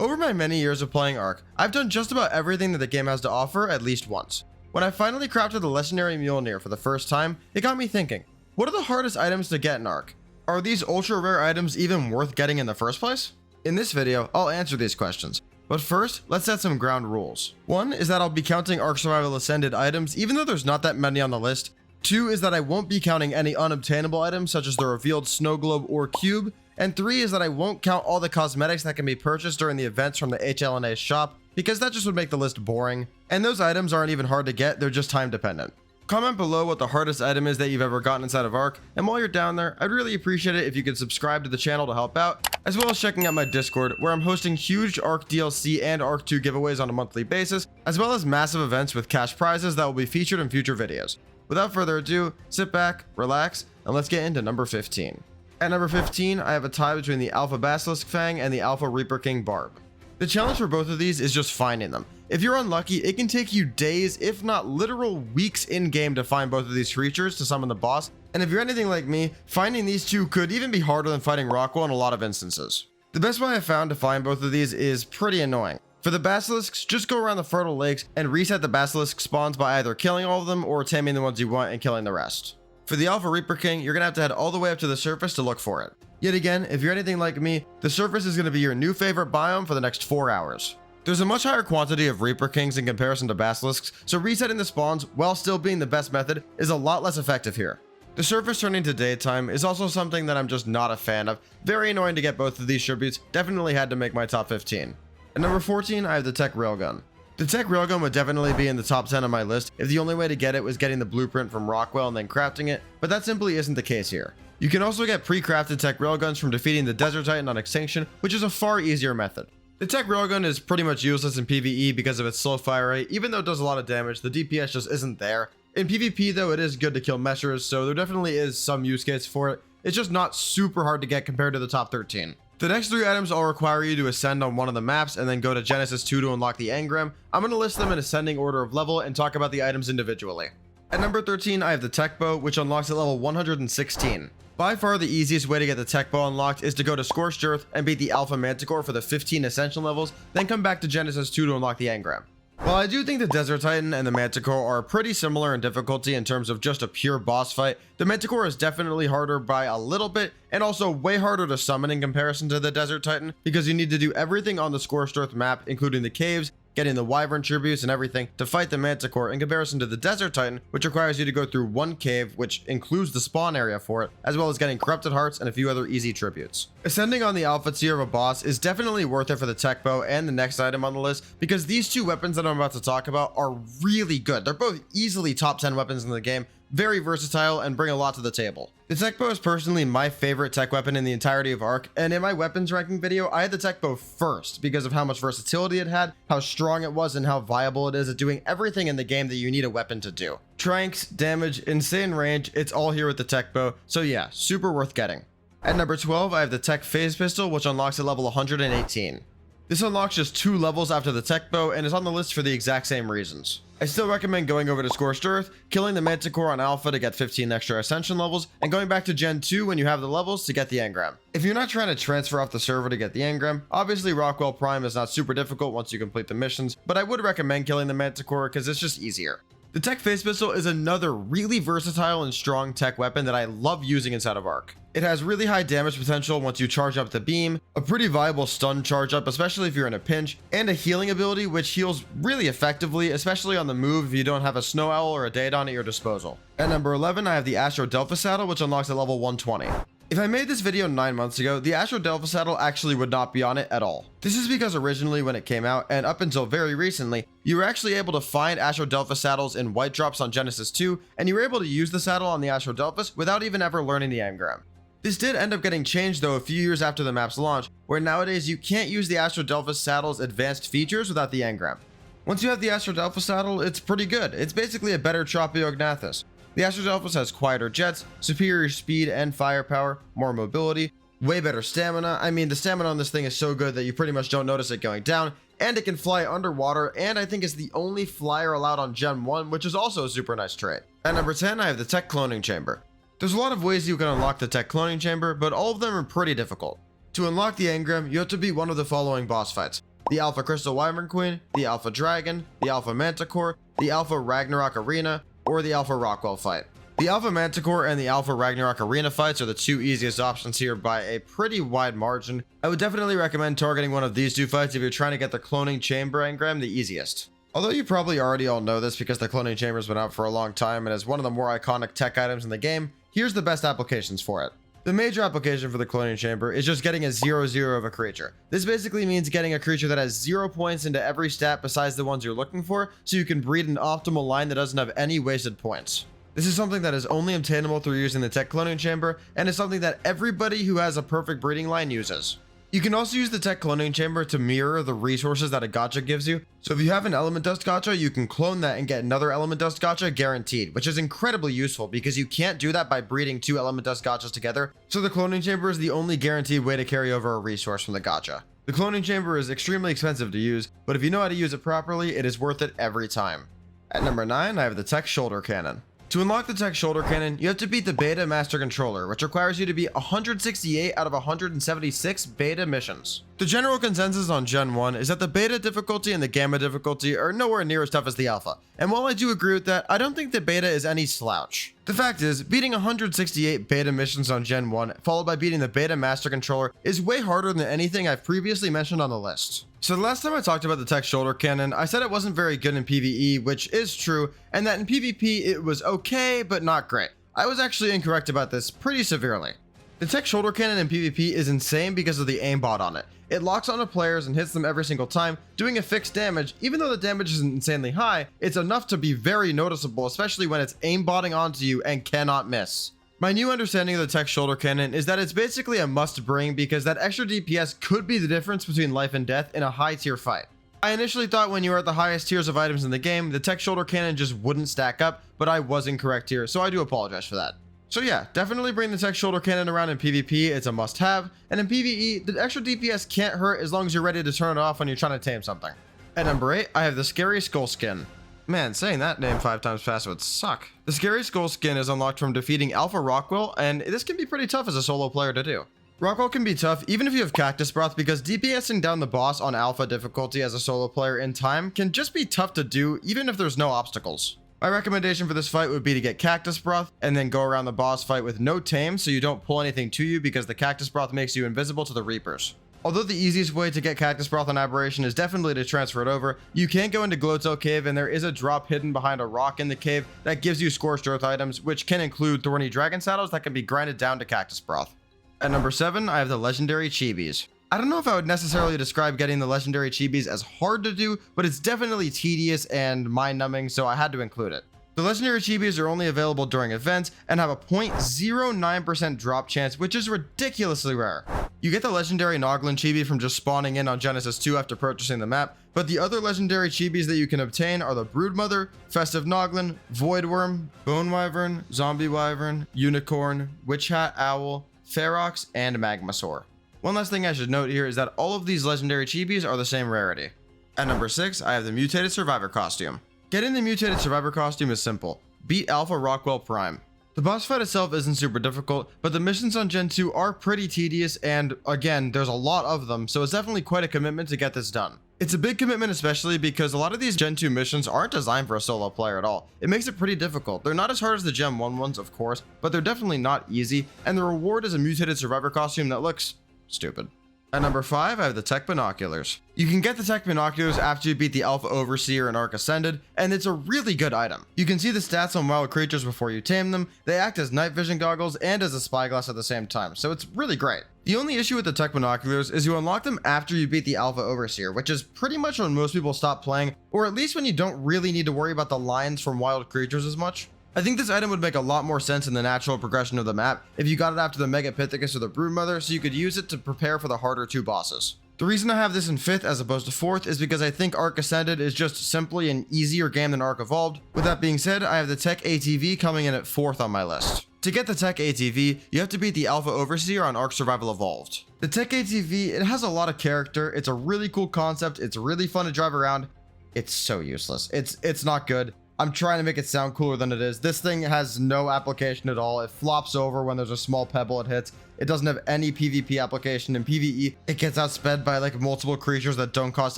Over my many years of playing Ark, I've done just about everything that the game has to offer at least once. When I finally crafted the Legendary Mjolnir for the first time, it got me thinking, what are the hardest items to get in Ark? Are these ultra rare items even worth getting in the first place? In this video, I'll answer these questions. But first, let's set some ground rules. One is that I'll be counting Ark Survival Ascended items even though there's not that many on the list. Two is that I won't be counting any unobtainable items such as the revealed snow globe or cube. And three is that I won't count all the cosmetics that can be purchased during the events from the HLNA shop, because that just would make the list boring. And those items aren't even hard to get, they're just time dependent. Comment below what the hardest item is that you've ever gotten inside of Ark, and while you're down there, I'd really appreciate it if you could subscribe to the channel to help out, as well as checking out my Discord, where I'm hosting huge Ark DLC and Ark 2 giveaways on a monthly basis, as well as massive events with cash prizes that will be featured in future videos. Without further ado, sit back, relax, and let's get into number 15. At number 15, I have a tie between the Alpha Basilisk Fang and the Alpha Reaper King Barb. The challenge for both of these is just finding them. If you're unlucky, it can take you days, if not literal weeks in-game to find both of these creatures to summon the boss, and if you're anything like me, finding these two could even be harder than fighting Rockwell in a lot of instances. The best way I've found to find both of these is pretty annoying. For the basilisks, just go around the fertile lakes and reset the basilisk spawns by either killing all of them or taming the ones you want and killing the rest. For the Alpha Reaper King, you're going to have to head all the way up to the surface to look for it. Yet again, if you're anything like me, the surface is going to be your new favorite biome for the next 4 hours. There's a much higher quantity of Reaper Kings in comparison to basilisks, so resetting the spawns while still being the best method is a lot less effective here. The surface turning to daytime is also something that I'm just not a fan of. Very annoying to get both of these tributes, definitely had to make my top 15. At number 14, I have the Tek Railgun. The Tek Railgun would definitely be in the top 10 on my list if the only way to get it was getting the blueprint from Rockwell and then crafting it, but that simply isn't the case here. You can also get pre-crafted Tek Railguns from defeating the Desert Titan on Extinction, which is a far easier method. The Tek Railgun is pretty much useless in PvE because of its slow fire rate. Even though it does a lot of damage, the DPS just isn't there. In PvP though, it is good to kill meshers, so there definitely is some use case for it. It's just not super hard to get compared to the top 13. The next 3 items all require you to ascend on one of the maps and then go to Genesis 2 to unlock the engram. I'm going to list them in ascending order of level and talk about the items individually. At number 13, I have the Tek Bow, which unlocks at level 116. By far the easiest way to get the Tek Bow unlocked is to go to Scorched Earth and beat the Alpha Manticore for the 15 ascension levels, then come back to Genesis 2 to unlock the engram. While I do think the Desert Titan and the Manticore are pretty similar in difficulty in terms of just a pure boss fight, the Manticore is definitely harder by a little bit and also way harder to summon in comparison to the Desert Titan because you need to do everything on the Scorched Earth map, including the caves, getting the Wyvern tributes and everything to fight the Manticore in comparison to the Desert Titan, which requires you to go through one cave, which includes the spawn area for it, as well as getting Corrupted Hearts and a few other easy tributes. Ascending on the alpha tier of a boss is definitely worth it for the Tek Bow and the next item on the list, because these two weapons that I'm about to talk about are really good. They're both easily top 10 weapons in the game, very versatile, and bring a lot to the table. The Tek Bow is personally my favorite tech weapon in the entirety of Ark, and in my weapons ranking video, I had the Tek Bow first because of how much versatility it had, how strong it was, and how viable it is at doing everything in the game that you need a weapon to do. Tranks, damage, insane range, it's all here with the Tek Bow, so yeah, super worth getting. At number 12, I have the Tek Phase Pistol, which unlocks at level 118. This unlocks just 2 levels after the Tek Bow and is on the list for the exact same reasons. I still recommend going over to Scorched Earth, killing the Manticore on Alpha to get 15 extra Ascension levels, and going back to Gen 2 when you have the levels to get the engram. If you're not trying to transfer off the server to get the engram, obviously Rockwell Prime is not super difficult once you complete the missions, but I would recommend killing the Manticore because it's just easier. The Tek Phase Pistol is another really versatile and strong tech weapon that I love using inside of Ark. It has really high damage potential once you charge up the beam, a pretty viable stun charge up especially if you're in a pinch, and a healing ability which heals really effectively, especially on the move if you don't have a Snow Owl or a Daedon at your disposal. At number 11, I have the Astro Delpha Saddle, which unlocks at level 120. If I made this video 9 months ago, the Astro Delpha Saddle actually would not be on it at all. This is because originally when it came out, and up until very recently, you were actually able to find Astro Delpha saddles in white drops on Genesis 2, and you were able to use the saddle on the Astro Delphus without even ever learning the engram. This did end up getting changed though a few years after the map's launch, where nowadays you can't use the Astro Delphus saddle's advanced features without the engram. Once you have the Astro Delphus saddle, it's pretty good. It's basically a better Tropiognathus. The Astro Delphus has quieter jets, superior speed and firepower, more mobility, way better stamina. I mean, the stamina on this thing is so good that you pretty much don't notice it going down, and it can fly underwater, and I think it's the only flyer allowed on Gen 1, which is also a super nice trait. At number 10, I have the Tek Cloning Chamber. There's a lot of ways you can unlock the Tek Cloning Chamber, but all of them are pretty difficult. To unlock the engram, you have to beat one of the following boss fights: the Alpha Crystal Wyvern Queen, the Alpha Dragon, the Alpha Manticore, the Alpha Ragnarok Arena, or the Alpha Rockwell fight. The Alpha Manticore and the Alpha Ragnarok Arena fights are the two easiest options here by a pretty wide margin. I would definitely recommend targeting one of these two fights if you're trying to get the Cloning Chamber engram the easiest. Although you probably already all know this because the Cloning Chamber's been out for a long time and is one of the more iconic tech items in the game, here's the best applications for it. The major application for the Cloning Chamber is just getting a 0-0 of a creature. This basically means getting a creature that has 0 points into every stat besides the ones you're looking for, so you can breed an optimal line that doesn't have any wasted points. This is something that is only obtainable through using the Tek Cloning Chamber, and is something that everybody who has a perfect breeding line uses. You can also use the Tek Cloning Chamber to mirror the resources that a gacha gives you. So if you have an Element Dust gacha, you can clone that and get another Element Dust gacha guaranteed, which is incredibly useful because you can't do that by breeding 2 Element Dust gachas together. So the Cloning Chamber is the only guaranteed way to carry over a resource from the gacha. The Cloning Chamber is extremely expensive to use, but if you know how to use it properly, it is worth it every time. At number 9, I have the Tek Shoulder Cannon. To unlock the Tek Shoulder Cannon, you have to beat the Beta Master Controller, which requires you to beat 168 out of 176 Beta missions. The general consensus on Gen 1 is that the Beta difficulty and the Gamma difficulty are nowhere near as tough as the Alpha, and while I do agree with that, I don't think the Beta is any slouch. The fact is, beating 168 Beta missions on Gen 1, followed by beating the Beta Master Controller, is way harder than anything I've previously mentioned on the list. So the last time I talked about the Tek Shoulder Cannon, I said it wasn't very good in PvE, which is true, and that in PvP it was okay, but not great. I was actually incorrect about this pretty severely. The Tek Shoulder Cannon in PvP is insane because of the aimbot on it. It locks onto players and hits them every single time, doing a fixed damage. Even though the damage isn't insanely high, it's enough to be very noticeable, especially when it's aimbotting onto you and cannot miss. My new understanding of the Tek Shoulder Cannon is that it's basically a must bring because that extra DPS could be the difference between life and death in a high tier fight. I initially thought when you were at the highest tiers of items in the game, the Tek Shoulder Cannon just wouldn't stack up, but I was incorrect here, so I do apologize for that. So yeah, definitely bring the Tek Shoulder Cannon around in PvP, it's a must have, and in PvE, the extra DPS can't hurt as long as you're ready to turn it off when you're trying to tame something. At number 8, I have the Scary Skull Skin. Man, saying that name 5 times fast would suck. The Scary Skull Skin is unlocked from defeating Alpha Rockwell, and this can be pretty tough as a solo player to do. Rockwell can be tough even if you have Cactus Breath because DPSing down the boss on Alpha difficulty as a solo player in time can just be tough to do even if there's no obstacles. My recommendation for this fight would be to get Cactus Breath and then go around the boss fight with no tame so you don't pull anything to you because the Cactus Breath makes you invisible to the Reapers. Although the easiest way to get Cactus Breath on Aberration is definitely to transfer it over, you can go into Glowtail Cave and there is a drop hidden behind a rock in the cave that gives you Scorched Earth items, which can include Thorny Dragon Saddles that can be grinded down to Cactus Breath. At number 7, I have the Legendary Chibis. I don't know if I would necessarily describe getting the Legendary Chibis as hard to do, but it's definitely tedious and mind-numbing, so I had to include it. The Legendary Chibis are only available during events and have a 0.09% drop chance, which is ridiculously rare. You get the Legendary Noglin Chibi from just spawning in on Genesis 2 after purchasing the map, but the other Legendary Chibis that you can obtain are the Broodmother, Festive Noglin, Voidworm, Bone Wyvern, Zombie Wyvern, Unicorn, Witch Hat Owl, Ferox, and Magmasaur. One last thing I should note here is that all of these Legendary Chibis are the same rarity. At number 6, I have the Mutated Survivor Costume. Getting the Mutated Survivor Costume is simple. Beat Alpha Rockwell Prime. The boss fight itself isn't super difficult, but the missions on Gen 2 are pretty tedious and, again, there's a lot of them, so it's definitely quite a commitment to get this done. It's a big commitment especially because a lot of these Gen 2 missions aren't designed for a solo player at all. It makes it pretty difficult. They're not as hard as the Gen 1 ones, of course, but they're definitely not easy, and the reward is a Mutated Survivor Costume that looks stupid. At number 5, I have the Tek Binoculars. You can get the Tek Binoculars after you beat the Alpha Overseer in Arc Ascended, and it's a really good item. You can see the stats on wild creatures before you tame them, they act as night vision goggles and as a spyglass at the same time, so it's really great. The only issue with the Tek Binoculars is you unlock them after you beat the Alpha Overseer, which is pretty much when most people stop playing, or at least when you don't really need to worry about the lines from wild creatures as much. I think this item would make a lot more sense in the natural progression of the map if you got it after the Megapithecus or the Broodmother, so you could use it to prepare for the harder 2 bosses. The reason I have this in 5th as opposed to 4th is because I think Arc Ascended is just simply an easier game than Arc Evolved. With that being said, I have the Tek ATV coming in at 4th on my list. To get the Tek ATV, you have to beat the Alpha Overseer on Arc Survival Evolved. The Tek ATV, it has a lot of character, it's a really cool concept, it's really fun to drive around. It's so useless. It's not good. I'm trying to make it sound cooler than it is. This thing has no application at all. It flops over when there's a small pebble it hits. It doesn't have any PvP application. In PvE, it gets outsped by like multiple creatures that don't cost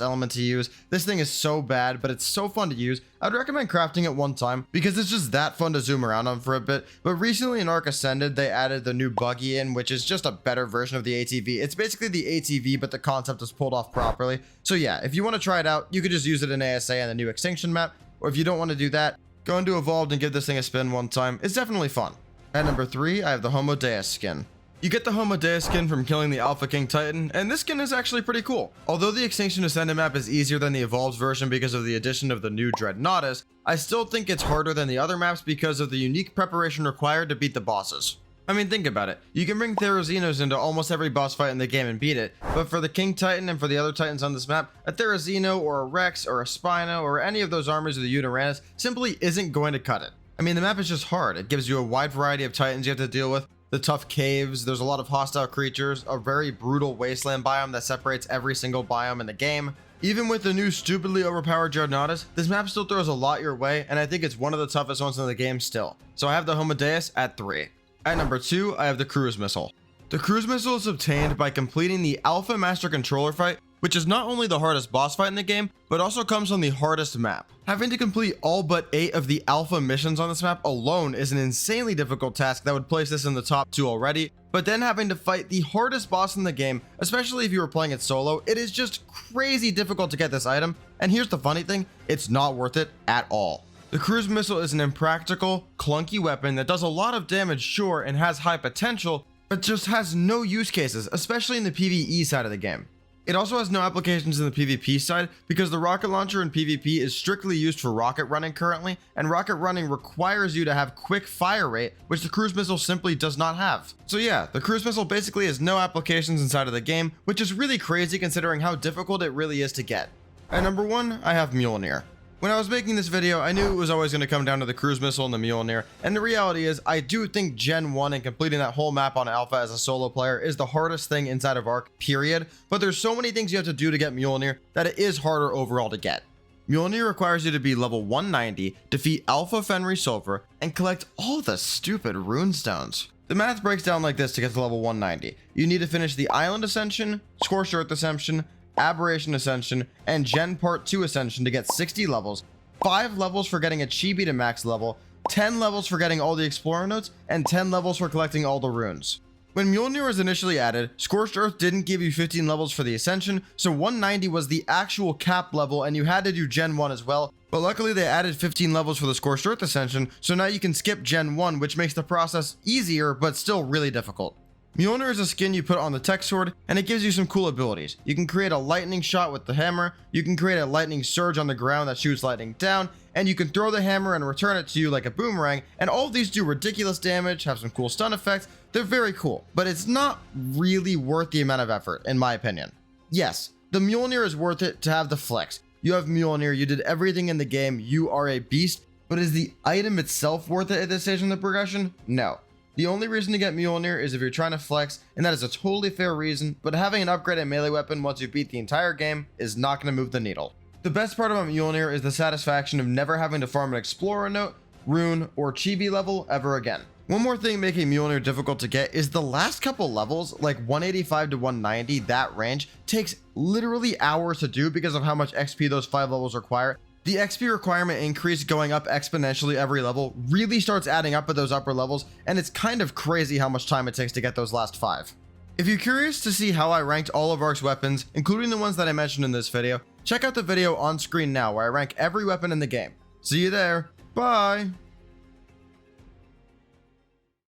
element to use. This thing is so bad, but it's so fun to use. I'd recommend crafting it one time because it's just that fun to zoom around on for a bit. But recently in Arc Ascended, they added the new buggy in, which is just a better version of the ATV. It's basically the ATV, but the concept is pulled off properly. So yeah, if you want to try it out, you could just use it in ASA and the new Extinction map. Or if you don't want to do that, go into Evolved and give this thing a spin one time. It's definitely fun. At number 3, I have the Homo Deus Skin. You get the Homo Deus skin from killing the Alpha King Titan, and this skin is actually pretty cool. Although the Extinction Ascended map is easier than the Evolved version because of the addition of the new Dreadnoughtus, I still think it's harder than the other maps because of the unique preparation required to beat the bosses. I mean, think about it. You can bring Therazinos into almost every boss fight in the game and beat it, but for the King Titan and for the other Titans on this map, a Therazino or a Rex or a Spino or any of those armies of the Uranus simply isn't going to cut it. I mean, the map is just hard. It gives you a wide variety of Titans you have to deal with, the tough caves, there's a lot of hostile creatures, a very brutal wasteland biome that separates every single biome in the game. Even with the new stupidly overpowered Dreadnoughtus, this map still throws a lot your way, and I think it's one of the toughest ones in the game still. So I have the Homo Deus at 3. At number 2, I have the Cruise Missile. The Cruise Missile is obtained by completing the Alpha Master Controller fight, which is not only the hardest boss fight in the game, but also comes on the hardest map. Having to complete all but 8 of the Alpha missions on this map alone is an insanely difficult task that would place this in the top 2 already, but then having to fight the hardest boss in the game, especially if you were playing it solo, it is just crazy difficult to get this item, and here's the funny thing, it's not worth it at all. The Cruise Missile is an impractical, clunky weapon that does a lot of damage, sure, and has high potential, but just has no use cases, especially in the PvE side of the game. It also has no applications in the PvP side because the rocket launcher in PvP is strictly used for rocket running currently, and rocket running requires you to have quick fire rate, which the Cruise Missile simply does not have. So yeah, the Cruise Missile basically has no applications inside of the game, which is really crazy considering how difficult it really is to get. At number 1, I have Mjolnir. When I was making this video, I knew it was always going to come down to the Cruise Missile and the Mjolnir, and the reality is, I do think Gen 1 and completing that whole map on Alpha as a solo player is the hardest thing inside of Arc, period, but there's so many things you have to do to get Mjolnir that it is harder overall to get. Mjolnir requires you to be level 190, defeat Alpha Fenrir Sulfur, and collect all the stupid runestones. The math breaks down like this to get to level 190. You need to finish the Island Ascension, Scorched Earth Ascension, Aberration Ascension, and Gen Part 2 Ascension to get 60 levels, 5 levels for getting a Chibi to max level, 10 levels for getting all the Explorer notes, and 10 levels for collecting all the runes. When Mjolnir was initially added, Scorched Earth didn't give you 15 levels for the Ascension, so 190 was the actual cap level and you had to do Gen 1 as well, but luckily they added 15 levels for the Scorched Earth Ascension, so now you can skip Gen 1, which makes the process easier but still really difficult. Mjolnir is a skin you put on the Tek sword, and it gives you some cool abilities. You can create a lightning shot with the hammer, you can create a lightning surge on the ground that shoots lightning down, and you can throw the hammer and return it to you like a boomerang, and all of these do ridiculous damage, have some cool stun effects. They're very cool, but it's not really worth the amount of effort, in my opinion. Yes, the Mjolnir is worth it to have the flex. You have Mjolnir, you did everything in the game, you are a beast, but is the item itself worth it at this stage in the progression? No. The only reason to get Mjolnir is if you're trying to flex, and that is a totally fair reason, but having an upgraded melee weapon once you beat the entire game is not going to move the needle. The best part about Mjolnir is the satisfaction of never having to farm an Explorer note, rune, or Chibi level ever again. One more thing making Mjolnir difficult to get is the last couple levels, like 185 to 190, that range, takes literally hours to do because of how much XP those 5 levels require. The XP requirement increase going up exponentially every level really starts adding up at those upper levels, and it's kind of crazy how much time it takes to get those last 5. If you're curious to see how I ranked all of Arc's weapons, including the ones that I mentioned in this video, check out the video on screen now where I rank every weapon in the game. See you there. Bye!